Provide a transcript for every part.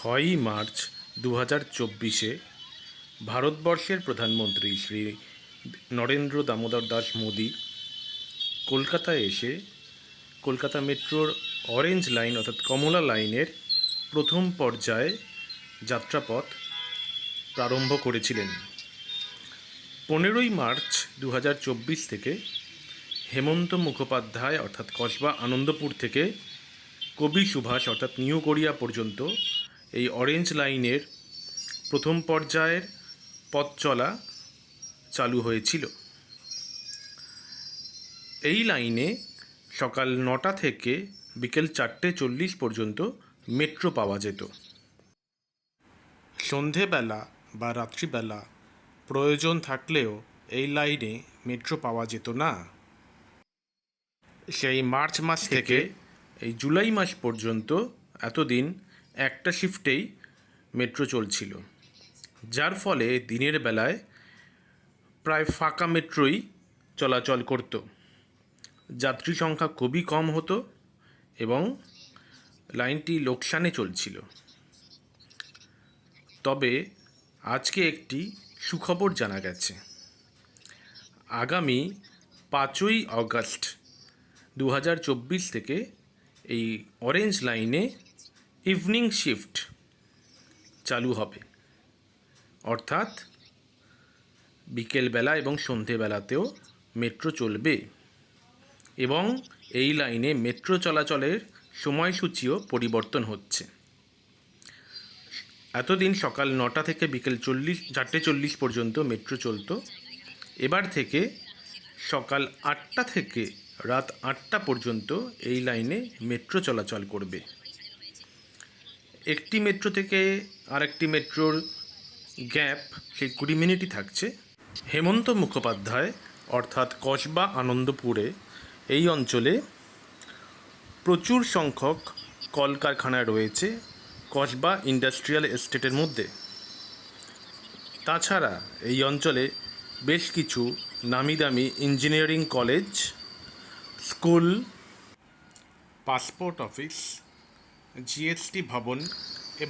6ই March 2024-এ ভারতবর্ষের প্রধানমন্ত্রী শ্রী নরেন্দ্র দামোদর দাস মোদী কলকাতায় এসে কলকাতা মেট্রোর অরেঞ্জ লাইন অর্থাৎ কমলা লাইনের প্রথম পর্যায়ে যাত্রাপথ প্রারম্ভ করেছিলেন। 15ই মার্চ 2024 থেকে হেমন্ত মুখোপাধ্যায় অর্থাৎ কসবা আনন্দপুর থেকে কবি সুভাষ অর্থাৎ নিউ গড়িয়া পর্যন্ত এই অরেঞ্জ লাইনের প্রথম পর্যায়ের পথ চলা চালু হয়েছিল। এই লাইনে সকাল 9টা থেকে বিকেল 4:40 পর্যন্ত মেট্রো পাওয়া যেত। সন্ধেবেলা বা রাত্রিবেলা প্রয়োজন থাকলেও এই লাইনে মেট্রো পাওয়া যেত না। সেই মার্চ মাস থেকে এই জুলাই মাস পর্যন্ত এতদিন একটা শিফটেই মেট্রো চলছিল, যার ফলে দিনের বেলায় প্রায় ফাঁকা মেট্রোই চলাচল করত। যাত্রী সংখ্যা খুবই কম হতো এবং লাইনটি লোকসানে চলছিল। তবে আজকে একটি সুখবর জানা গেছে। আগামী 5ই আগস্ট 2024 থেকে এই অরেঞ্জ লাইনে ইভিনিং শিফট চালু হবে, অর্থাৎ বিকেলবেলা এবং সন্ধেবেলাতেও মেট্রো চলবে এবং এই লাইনে মেট্রো চলাচলের সময়সূচিও পরিবর্তন হচ্ছে। এতদিন সকাল 9টা থেকে বিকেল 4:40 পর্যন্ত মেট্রো চলত। এবার থেকে সকাল 8টা থেকে রাত 8টা পর্যন্ত এই লাইনে মেট্রো চলাচল করবে। একটি মেট্রো থেকে আরেকটি মেট্রোর গ্যাপ সেই 20 মিনিটই থাকছে। হেমন্ত মুখোপাধ্যায় অর্থাৎ কসবা আনন্দপুরে এই অঞ্চলে প্রচুর সংখ্যক কলকারখানা রয়েছে কসবা ইন্ডাস্ট্রিয়াল এস্টেটের মধ্যে। তাছাড়া এই অঞ্চলে বেশ কিছু নামি দামি engineering college, school, passport office, GST ভবন,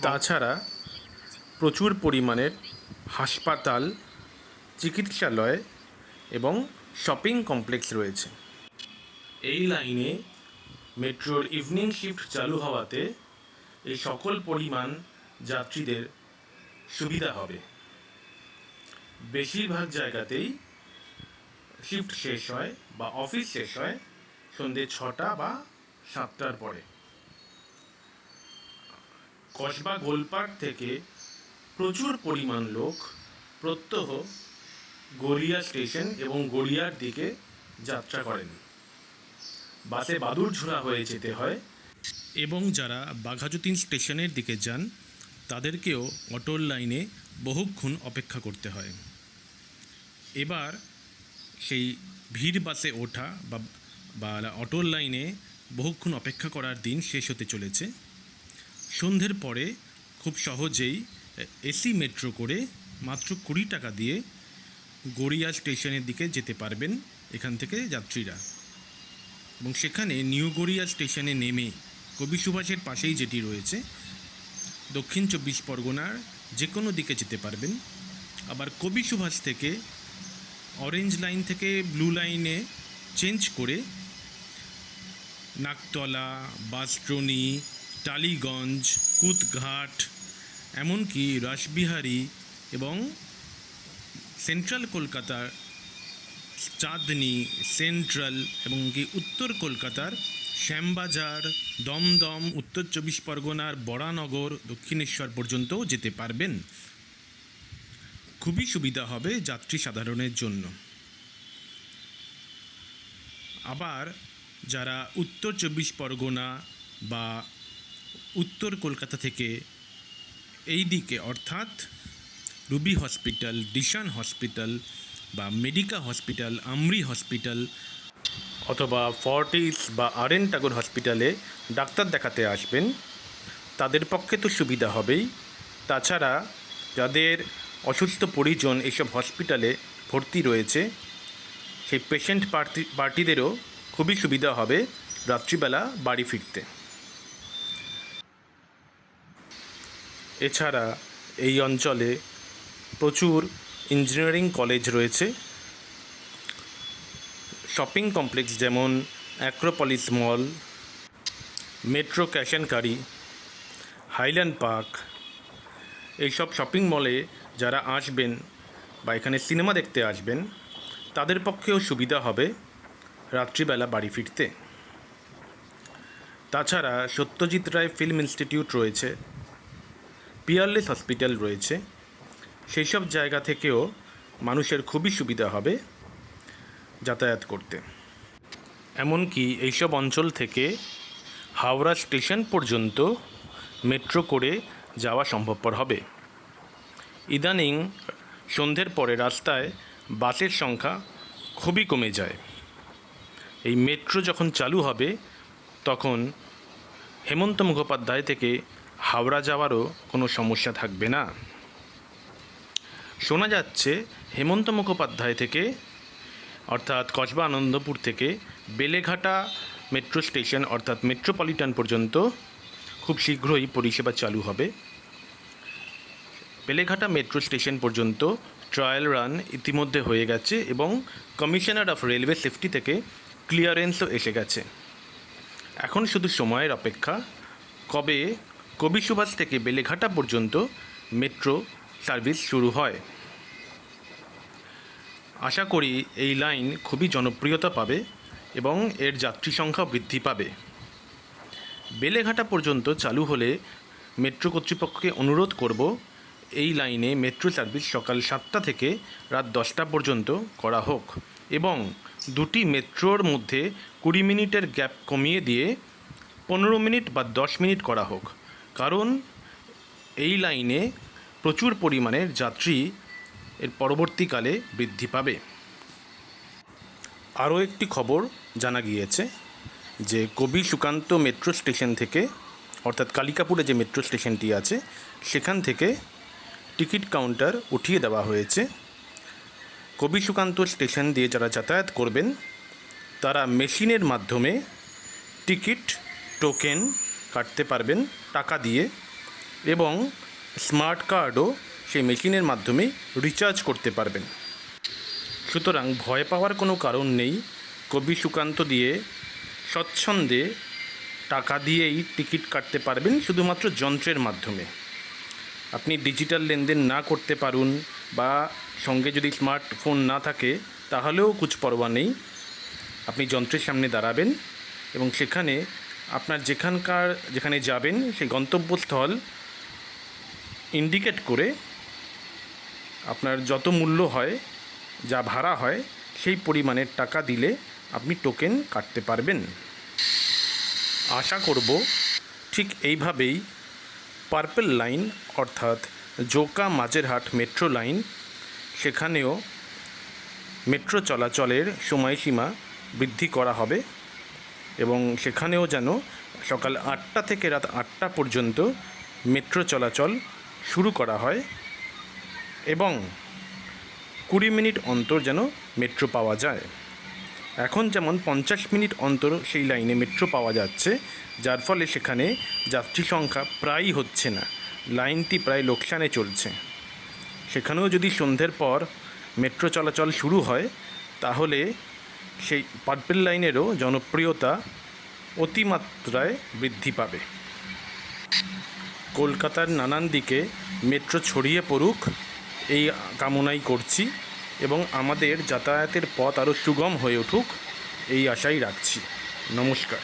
তাছাড়া প্রচুর পরিমাণের হাসপাতাল, চিকিৎসালয় এবং শপিং কমপ্লেক্স রয়েছে। এই লাইনে মেট্রোর ইভিনিং শিফট চালু হওয়াতে এই সকল পরিমাণ যাত্রীদের সুবিধা হবে। বেশিরভাগ জায়গাতেই শিফট শেষ হয় বা অফিস শেষ হয় সন্ধ্যে 6টা বা 7টার পরে। কসবা গোলপার্ক থেকে প্রচুর পরিমাণ লোক প্রত্যহ গড়িয়া স্টেশন এবং গড়িয়ার দিকে যাত্রা করেন। বাসে বাদুড়ঝোলা হয়ে যেতে হয় এবং যারা বাঘাযতীন স্টেশনের দিকে যান তাদেরকেও অটোর লাইনে বহুক্ষণ অপেক্ষা করতে হয়। এবার সেই ভিড় বাসে ওঠা বা অটোর লাইনে বহুক্ষণ অপেক্ষা করার দিন শেষ হতে চলেছে। সন্ধ্যের পরে খুব সহজেই এসি মেট্রো করে মাত্র 20 টাকা দিয়ে গড়িয়া স্টেশনের দিকে যেতে পারবেন এখান থেকে যাত্রীরা, এবং সেখানে নিউ গড়িয়া স্টেশনে নেমে কবি সুভাষের পাশেই যেটি রয়েছে দক্ষিণ 24 পরগনার যে কোনো দিকে যেতে পারবেন। আবার কবি সুভাষ থেকে অরেঞ্জ লাইন থেকে ব্লু লাইনে চেঞ্জ করে নাকতলা, বাসট্রোনি, টালিগঞ্জ, কুতঘাট, এমনকি রাসবিহারী এবং সেন্ট্রাল কলকাতার চাঁদনি, সেন্ট্রাল এবং কি উত্তর কলকাতার শ্যামবাজার, দমদম, উত্তর 24 পরগনার বরানগর, দক্ষিণেশ্বর পর্যন্তও যেতে পারবেন। খুবই সুবিধা হবে যাত্রী সাধারণের জন্য। আবার যারা উত্তর 24 পরগনা বা উত্তর কলকাতা থেকে এই দিকে অর্থাৎ রুবি হসপিটাল, ডিশান হসপিটাল বা মেডিকা হসপিটাল, আমরি হসপিটাল অথবা ফর্টিস বা আর.এন. টাগোর হসপিটালে ডাক্তার দেখাতে আসবেন, তাদের পক্ষে তো সুবিধা হবেই। তাছাড়া যাদের অসুস্থ পরিজন এসব হসপিটালে ভর্তি রয়েছে সেই পেশেন্ট পার্টিদেরও খুবই সুবিধা হবে রাত্রিবেলা বাড়ি ফিরতে। এছাড়া এই অঞ্চলে প্রচুর ইঞ্জিনিয়ারিং কলেজ রয়েছে, শপিং কমপ্লেক্স যেমন Acropolis mall, metro cash and carry, highland park. এইসব শপিং মলে যারা আসবেন বা এখানে সিনেমা দেখতে আসবেন তাদের পক্ষেও সুবিধা হবে রাত্রিবেলা বাড়ি ফিরতে। তাছাড়া সত্যজিৎ রায় ফিল্ম ইনস্টিটিউট রয়েছে, পিয়ারলেস হসপিটাল রয়েছে, সেই সব জায়গা থেকেও মানুষের খুবই সুবিধা হবে যাতায়াত করতে। এমনকি এইসব অঞ্চল থেকে হাওড়া স্টেশন পর্যন্ত মেট্রো করে যাওয়া সম্ভবপর হবে। ইদানিং সন্ধ্যের পরে রাস্তায় বাসের সংখ্যা খুবই কমে যায়। এই মেট্রো যখন চালু হবে তখন হেমন্ত মুখোপাধ্যায় থেকে হাওড়া যাওয়ারও কোনো সমস্যা থাকবে না। শোনা যাচ্ছে হেমন্ত মুখোপাধ্যায় থেকে অর্থাৎ কসবা আনন্দপুর থেকে বেলেঘাটা মেট্রো স্টেশন অর্থাৎ মেট্রোপলিটন পর্যন্ত খুব শীঘ্রই পরিষেবা চালু হবে। বেলেঘাটা মেট্রো স্টেশন পর্যন্ত ট্রায়াল রান ইতিমধ্যে হয়ে গেছে এবং কমিশনার অফ রেলওয়ে সেফটি থেকে ক্লিয়ারেন্সও এসে গেছে। এখন শুধু সময়ের অপেক্ষা কবে কবি সুভাষ থেকে বেলেঘাটা পর্যন্ত মেট্রো সার্ভিস শুরু হয়। আশা করি এই লাইন খুবই জনপ্রিয়তা পাবে এবং এর যাত্রী সংখ্যা বৃদ্ধি পাবে। বেলেঘাটা পর্যন্ত চালু হলে মেট্রো কর্তৃপক্ষকে অনুরোধ করব এই লাইনে মেট্রো সার্ভিস সকাল 7টা থেকে রাত 10টা পর্যন্ত করা হোক এবং দুটি মেট্রোর মধ্যে 20 মিনিটের গ্যাপ কমিয়ে দিয়ে 15 মিনিট বা 10 মিনিট করা হোক, কারণ এই লাইনে প্রচুর পরিমাণের যাত্রী এর পরবর্তীকালে বৃদ্ধি পাবে। আরও একটি খবর জানা গিয়েছে যে কবি সুকান্ত মেট্রো স্টেশন থেকে অর্থাৎ কালিকাপুরে যে মেট্রো স্টেশনটি আছে সেখান থেকে টিকিট কাউন্টার উঠিয়ে দেওয়া হয়েছে। কবি সুকান্ত স্টেশন দিয়ে যারা যাতায়াত করবেন তারা মেশিনের মাধ্যমে টিকিট টোকেন কাটতে পারবেন টাকা দিয়ে এবং স্মার্ট কার্ডও সেই মেশিনের মাধ্যমে রিচার্জ করতে পারবেন। সুতরাং ভয় পাওয়ার কোনো কারণ নেই। কবি সুকান্ত দিয়ে স্বচ্ছন্দে টাকা দিয়েই টিকিট কাটতে পারবেন শুধুমাত্র যন্ত্রের মাধ্যমে। আপনি ডিজিটাল লেনদেন না করতে পারুন বা সঙ্গে যদি স্মার্টফোন না থাকে তাহলেও কুছ পরোয়া নেই। আপনি যন্ত্রের সামনে দাঁড়াবেন এবং সেখানে আপনার যেখানে যাবেন সেই গন্তব্যস্থল ইন্ডিকেট করে আপনার যত মূল্য হয়, যা ভাড়া হয়, সেই পরিমাণের টাকা দিলে আপনি টোকেন কাটতে পারবেন। আশা করব ঠিক এইভাবেই পার্পল লাইন অর্থাৎ জোকা মাঝেরহাট মেট্রো লাইন সেখানেও মেট্রো চলাচলের সময়সীমা বৃদ্ধি করা হবে এবং সেখানেও যেন সকাল 8টা থেকে রাত 8টা পর্যন্ত মেট্রো চলাচল শুরু করা হয় এবং 20 মিনিট অন্তর যেন মেট্রো পাওয়া যায়। এখন যেমন 50 মিনিট অন্তর সেই লাইনে মেট্রো পাওয়া যাচ্ছে, যার ফলে সেখানে যাত্রী সংখ্যা প্রায়ই হচ্ছে না, লাইনটি প্রায় লোকসানে চলছে। সেখানেও যদি সন্ধ্যের পর মেট্রো চলাচল শুরু হয় তাহলে সেই পার্পল লাইনেরও জনপ্রিয়তা অতিমাত্রায় বৃদ্ধি পাবে। কলকাতার নানান দিকে মেট্রো ছড়িয়ে পড়ুক এই কামনাই করছি এবং আমাদের যাতায়াতের পথ আরও সুগম হয়ে উঠুক এই আশাই রাখছি। নমস্কার।